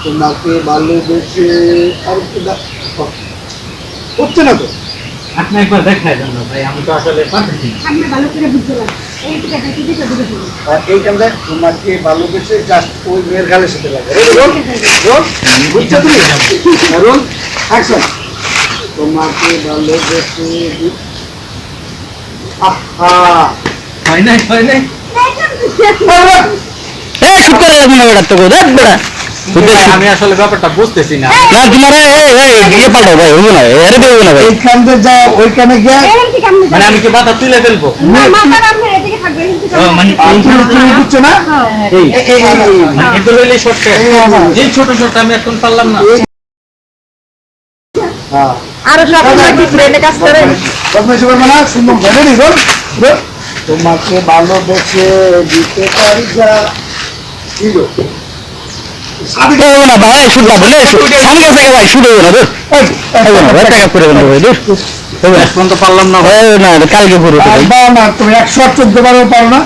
তোমাকে ভালোবেসে আর হচ্ছে না তো। আপনি একবার দেখাই দেন না ভাই, আমি তো আসলে পারতেছি না। আপনি ভালো করে বুঝতে পারছেন এইটা দেখি দিতে দিতে আর এইখানটা তোমাকে ভালোবেসে জাস্ট ওই মেয়ের গালের সাথে লাগে। রোল রোল বুঝছো তুমি? Roll action. তোমাকে ভালোবেসে আহা হয় নাই হয় নাই। এ শুট করে লাগবে না বেটা, তো দেখ বেটা ভাই, আমি আসলে ব্যাপারটা বুঝতেছি না। না তোমার ইয়ে পাল্টাও ভাই, হইব না, এরে দেবো না ভাই। এইখানটা যা ওইখানে গিয়ে এরকম কি কেমনে মানে আমি কি মাথা তুলে ফেলবো? মাথার আপনি এদিকে থাকবেন কিন্তু ও, মানে তুমি বুঝছো না? এই এই কিন্তু লইলে শর্ট এই ছোট ছোট আমি এখন পারলাম না। হ্যাঁ আরো সব কি ফ্রেন্ডে কাজ করে বদমাইশি করবে না, সুন্দর রেডি রোল রোল। তোমাকে ভালোবেসে দিতে পারি যা হিরো। শুট হইব না ভাই, শুট লাগবে না, সামনে গেছে ভাই, শুট হইব না, হইব না ভাই, টাকা করে দেবো ভাই, এখন তো পারলাম না ভাই। না কালকে পুরো না তুমি 114 বারও পারো না।